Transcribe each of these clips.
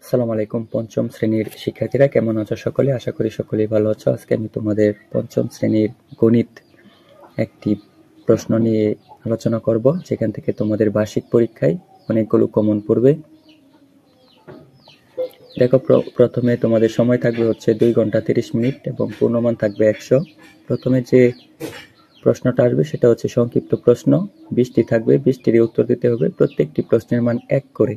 আসসালামু আলাইকুম। পঞ্চম শ্রেণীর শিক্ষার্থীরা কেমন আছো সকলে? আশা করি সকলেই ভালো আছো। আজকে আমি তোমাদের পঞ্চম শ্রেণীর গণিত একটি প্রশ্ন নিয়ে আলোচনা করব, যেখান থেকে তোমাদের বার্ষিক পরীক্ষায় অনেকগুলো কমন পড়বে। দেখো, প্রথমে তোমাদের সময় থাকবে হচ্ছে 2 ঘন্টা 30 মিনিট এবং পূর্ণমান থাকবে 100। প্রথমে যে প্রশ্নটা আসবে সেটা হচ্ছে সংক্ষিপ্ত প্রশ্ন। 20টি থাকবে, 20টির উত্তর দিতে হবে। প্রত্যেকটি প্রশ্নের মান 1 করে।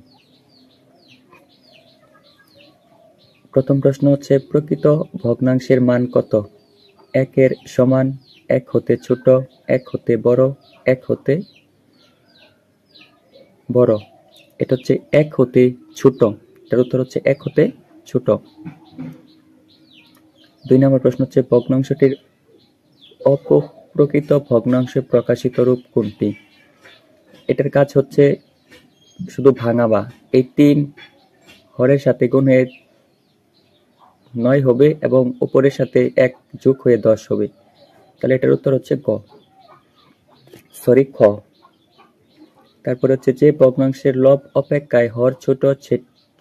প্রথম প্রশ্ন হচ্ছে, প্রকৃত ভগ্নাংশের মান কত? 1 এর সমান, 1 হতে ছোট, 1 হতে বড়, 1 হতে বড়। এটা হচ্ছে 1 হতে ছোট। এটার উত্তর হচ্ছে 1 হতে ছোট। 2 নম্বর প্রশ্ন হচ্ছে, ভগ্নাংশটির অপ্রকৃত ভগ্নাংশে প্রকাশিত রূপ কোনটি? এটার কাজ হচ্ছে শুধু ভাঙাবা। এই 3 হরের সাথে গুণে 9 হবে এবং উপরের সাথে 1 যোগ হয়ে 10 হবে। তাহলে এটার উত্তর হচ্ছে খ। তারপরে হচ্ছে, যে ভগ্নাংশের লব অপেক্ষায় হর ছোট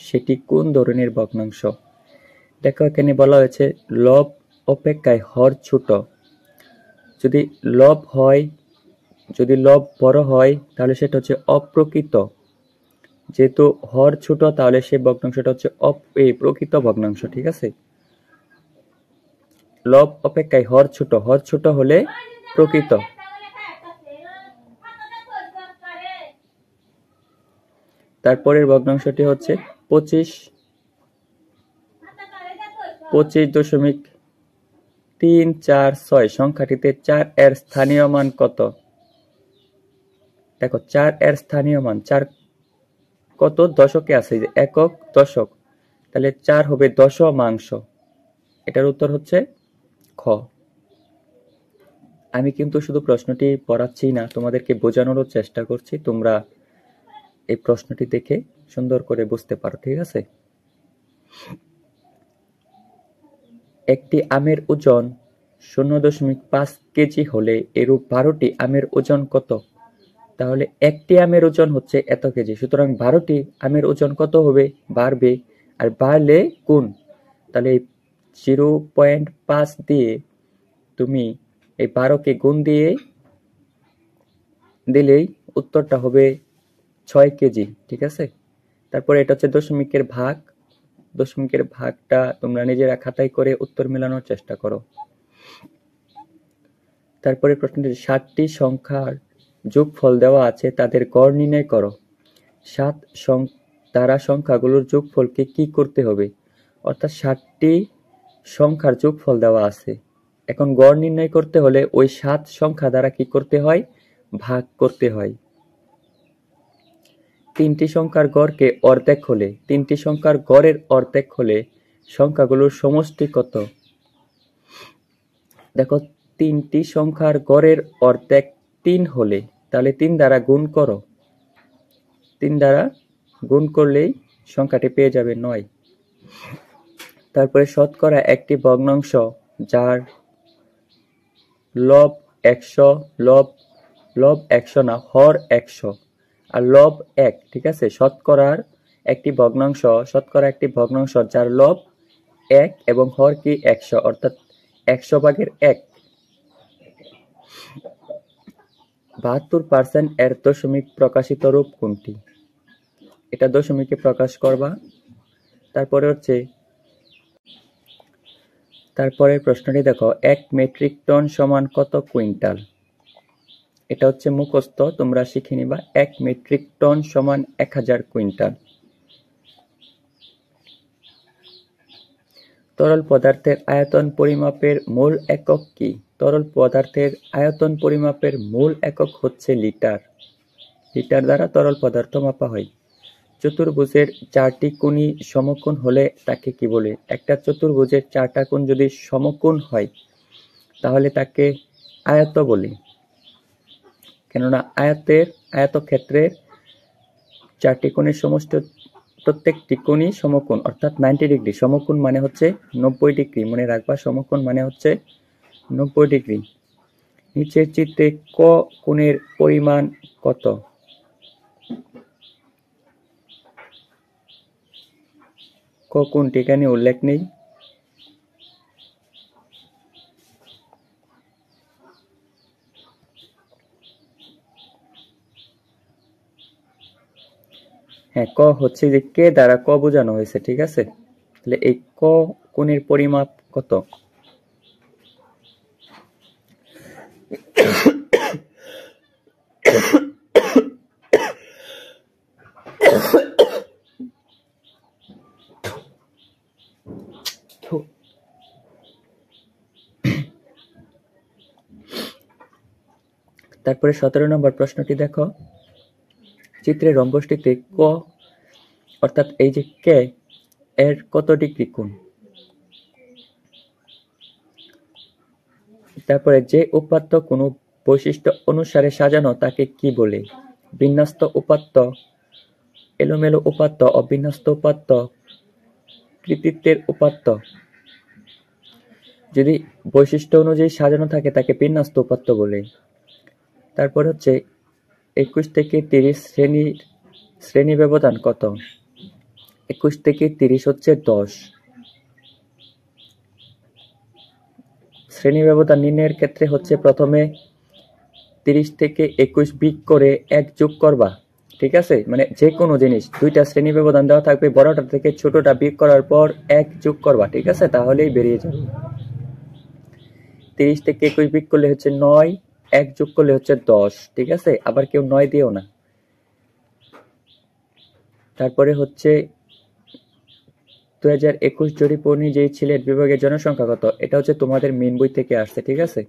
সেটি কোন ধরনের ভগ্নাংশ? দেখো, এখানে বলা হয়েছে লব অপেক্ষায় হর ছোট। যদি লব বড় হয় তাহলে সেটা হচ্ছে অপ্রকৃত। যেহেতু হর ছোট, তাহলে সেই ভগ্নাংশটা হচ্ছে প্রকৃত ভগ্নাংশ। ঠিক আছে, লব অপেক্ষায় হর ছোট হলে প্রকৃত। তারপরের ভগ্নাংশটি হচ্ছে 25.346। সংখ্যাটিতে 4 এর স্থানীয় মান কত? দেখো, 4 এর স্থানীয় মান 4 কত দশকে আছে, যে একক দশক, তাহলে 4 হবে দশমাংশ। এটার উত্তর হচ্ছে খ। আমি কিন্তু শুধু প্রশ্নটি পড়াচ্ছি না, তোমাদেরকে বোঝানোরও চেষ্টা করছি। তোমরা এই প্রশ্নটি দেখে সুন্দর করে বুঝতে পারো। ঠিক আছে, একটি আমের ওজন 0.5 কেজি হলে এরূপ 12টি আমের ওজন কত? তাহলে একটি আমের ওজন হচ্ছে এত কেজি, সুতরাং 12টি আমের ওজন কত হবে? বাড়বে, আর বাড়লে গুণ। তাহলে 0.5 দিয়ে তুমি এই 12কে গুণ দিলেই উত্তরটা হবে 6 কেজি। ঠিক আছে, তারপরে এটা হচ্ছে দশমিকের ভাগ। দশমিকের ভাগটা তোমরা নিজেরা খাতায় করে উত্তর মেলানোর চেষ্টা করো। তারপরে প্রশ্নটি, 7টি সংখ্যার যোগফল দেওয়া আছে, তাদের গড় নির্ণয় করো। 7 দ্বারা সংখ্যাগুলোর যোগফলকে কি করতে হবে? অর্থাৎ 7টি সংখ্যার যোগফল দেওয়া আছে, এখন গড় নির্ণয় করতে হলে ওই 7 সংখ্যা দ্বারা কি করতে হয়? ভাগ করতে হয়। 3টি সংখ্যার গড়কে অর্ধেক হলে, 3টি সংখ্যার গড়ের অর্ধেক হলে সংখ্যাগুলোর সমষ্টি কত? দেখো, 3টি সংখ্যার গড়ের অর্ধেক 3 হলে, তাহলে 3 দ্বারা গুণ করো। 3 দ্বারা গুণ করলেই সংখ্যাটি পেয়ে যাবে 9। তারপরে শতকরা একটি ভগ্নাংশ যার লব 100, লব 100 না, হর 100 আর লব 1। ঠিক আছে, শতকরা একটি ভগ্নাংশ যার লব 1 এবং হর কি 100, অর্থাৎ 100/1। 72% এর দশমিক প্রকাশিত রূপ কোনটি? এটা দশমিকে প্রকাশ করবা। তারপরে প্রশ্নটি দেখো, 1 মেট্রিক টন সমান কত কুইন্টাল? এটা হচ্ছে মুখস্থ, তোমরা শিখে নিবা। 1 মেট্রিক টন সমান 1000 কুইন্টাল। তরল পদার্থের আয়তন পরিমাপের মূল একক কি? তরল পদার্থের আয়তন পরিমাপের মূল একক হচ্ছে লিটার। লিটার দ্বারা তরল পদার্থ মাপা হয়। চতুর্ভুজের 4টি কোণই সমকোণ হলে তাকে কি বলে? একটা চতুর্ভুজের 4টা কোণ যদি সমকোণ হয় তাহলে তাকে আয়ত বলে, কেননা আয়তক্ষেত্রের 4টি কোণের সমষ্টি, প্রত্যেকটি কোণই সমকোণ, অর্থাৎ 90 ডিগ্রি। সমকোণ মানে হচ্ছে 90 ডিগ্রি, মনে রাখবা, সমকোণ মানে হচ্ছে 90 ডিগ্রি। নিচের চিত্রে ক কোণের পরিমাণ কত? কোনটি এখানে উল্লেখ নেই? হ্যাঁ, ক হচ্ছে যে কে দ্বারা ক বোঝানো হয়েছে, ঠিক আছে? তাহলে এই ক কোণের পরিমাপ কত? তারপরে 17 নম্বর প্রশ্নটি দেখো। চিত্রের রম্বসটিতে ক অর্থাৎ এই যে কে এর কত ডিগ্রি কোণ? তারপরে যে উপাত্ত কোনো বৈশিষ্ট্য অনুসারে সাজানো তাকে কি বলে? বিন্যস্ত উপাত্ত, এলোমেলো উপাত্ত, অবিন্যস্ত উপাত্ত, কৃতিত্বের উপাত্ত। যদি বৈশিষ্ট্য অনুযায়ী সাজানো থাকে তাকে বিন্যস্ত উপাত্ত বলে। তারপর হচ্ছে 21 থেকে 30 শ্রেণী ব্যবধান কত? 21 থেকে 30 হচ্ছে 10। শ্রেণী ব্যবধান নির্ণয়ের ক্ষেত্রে হচ্ছে প্রথমে 30 থেকে 21 বিয়োগ করে 1 যোগ করবা, ঠিক আছে? মানে যে কোনো জিনিস দুইটা শ্রেণী ব্যবধান দেওয়া থাকবে, বড়টা থেকে ছোটটা বিয়োগ করার পর 1 যোগ করবা, ঠিক আছে? তাহলেই বেরিয়ে যাবে। 30 থেকে 21 বিয়োগ করলে হচ্ছে 9, 1 যোগ করলে হচ্ছে 10, ঠিক আছে? আবার কেউ 9 দিও না। তারপরে হচ্ছে 2021 জরিপ অনুযায়ী সিলেট বিভাগের জনসংখ্যা কত? এটা হচ্ছে তোমাদের মেইন বই থেকে আসছে, ঠিক আছে?